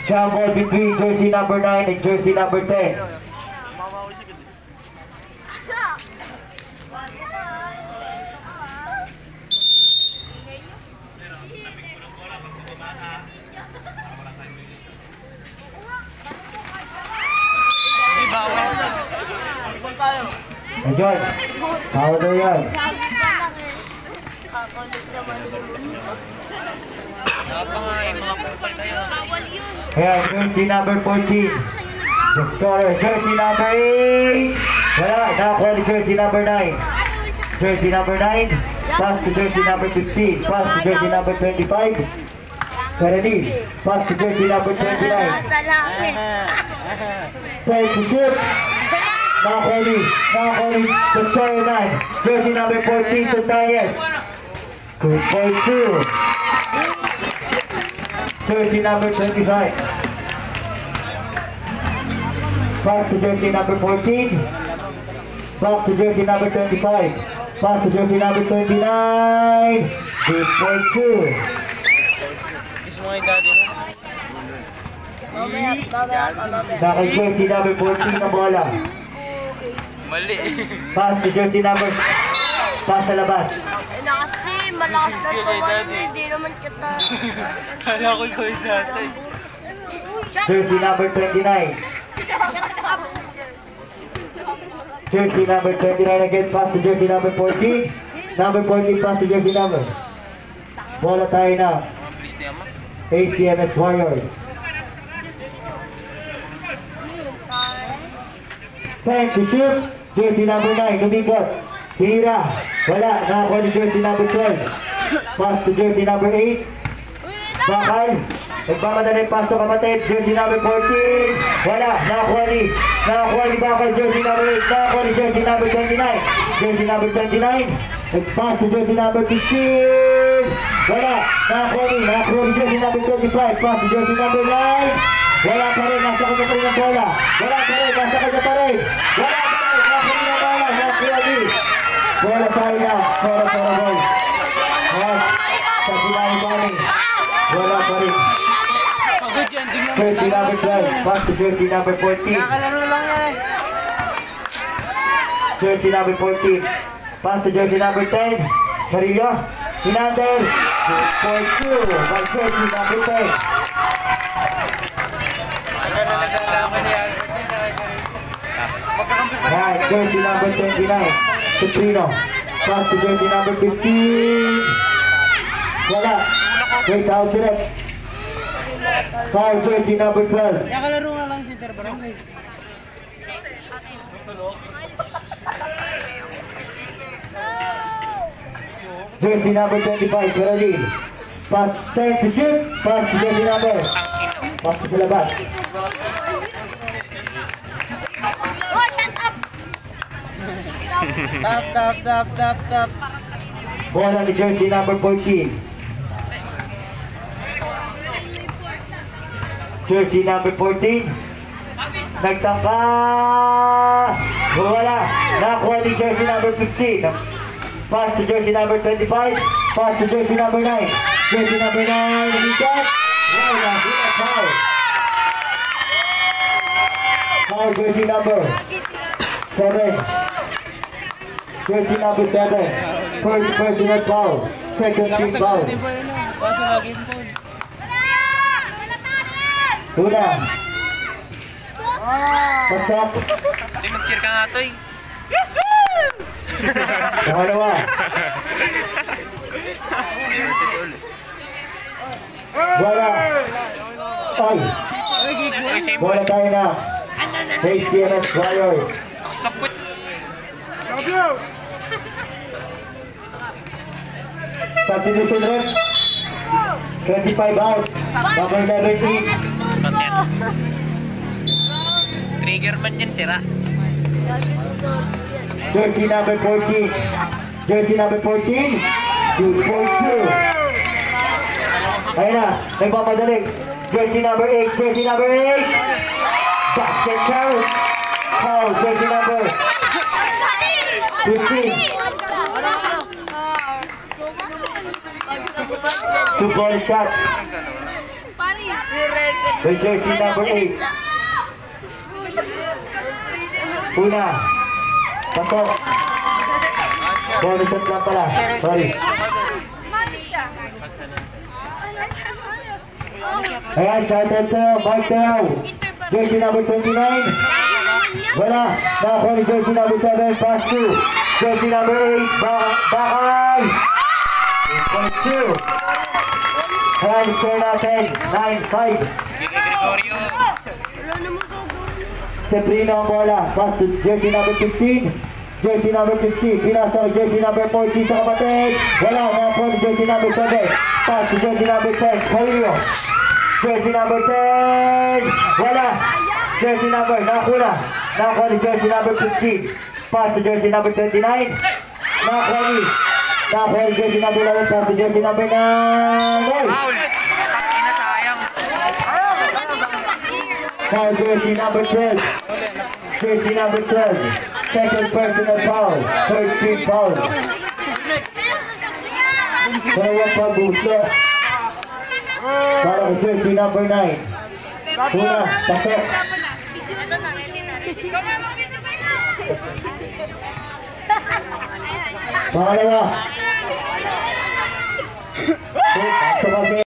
Jump ball between jersey number 9 and jersey number 10. Enjoy. Tawad na yan. Ayan, jersey number 14. The scorer, jersey number 8. Wala, nakakuha ni jersey number 9. Jersey number 9. Pass to jersey number 15. Pass to jersey number 25. Karani, pass to jersey number 29. Time to shoot. Nakakuha ni the scorer 9. Jersey number 14, Santayes. Good for 2. Jersey number 25. Pass to jersey number 14. Back to jersey number 25. Pass to jersey number 29. Good for 2. Naka jersey number 14 na bola. Mali. Pass to jersey number. Pass sa labas. Kasi malakas na ito. Hindi naman kita. Kala ko ikaw yung dati. Jersey number 29. Jersey number 29 again. Pass to jersey number 14. Number 14 pass to jersey number. Bola tayo na. ACMS Warriors. 10 to shoot. Jersey number 9. Lumikot. Hira. Wala. Nakakuha ni jersey number 12. Pass to jersey number 8. Bakal. Nagmamadali pass to kapatid. Jersey number 14. Wala. Nakakuha ni Bakal. Jersey number 8. Nakakuha ni jersey number 29. Jersey number 29. Pass to jersey number 15. Wala. Nakakuha ni jersey number 25. Pass to jersey number 9. Wala pa rin. Nasa kanya pa rin ang bola. Wala pa rin. Nasa kanya pa rin. Wala pa rin. Nasa kanya na bola. Nakakuha ni. Bola tayo na. Bola para boy. Sa pinali pa rin. Wala pa rin. Jersey number 12. Pass to jersey number 14. Jersey number 14. Pass to jersey number 10. Carillo. Hinander. For 2. By jersey number 10. Right, jersey number 29. Suprino. Pass to jersey number 15. Wala. Wait, out sila. Foul jersey number 12. Nakalaro nga lang si Terbarang. Jersey number 25, Caroline. Pass 10 to shoot. Pass to jersey number. Pass to sa labas. Tap. Bola ni jersey number 14. Jersey number 14. Nagtangka. Wala. Nakakuha ni jersey number 15. Pass to jersey number 25. Pass to jersey number 9. Jersey number 9. Lumikat. Wala. Foul. Foul jersey number 7. Jersey number 7. First personal foul. Second team foul. Una. Pasok. Hindi mag-cheer ka nga ito eh. Pangalawa. Bola. Ay. Bola tayo na. ACMS Warriors. Kaput. Substitution rep. 25 out. Number 17. Trigger man yan, sira. Jersey number 14. Jersey number 14. 2-4-2. Ayun na. Nagpapadalik. Jersey number 8. Jersey number 8. Basket count. Foul. Jersey number 15. Two-ball shot. With jersey number 8. Una. Pasok. Bonus shot lang pala. Sorry. Ayan, shoutout sa Mark Tao. Jersey number 29. Wala. Nakakuha ni jersey number 7. Pass through. Jersey number 8. Bakal. 8.2. Ayan, score natin. 9-5. Gregorio. Sebrino ang bola. Pass to jersey number 15. Jersey number 50. Pinasa jersey number 14 sa kapatid. Wala. Nakakuha ni jersey number 7. Pass to jersey number 10. Julio. Jersey number 10. Wala. Jersey number. Nakakuha. Nakakuha ni jersey number 15. Pass to jersey number 29. Nakakuha ni jersey number 11. Pass to jersey number 9. Foul. Takina sayang. Foul jersey number 12. Jersey number 12. Second personal foul. Third team foul. Kaya pa gusto. Para ko jersey number 9. Una, pasok. Pangalawa. Pasok kami.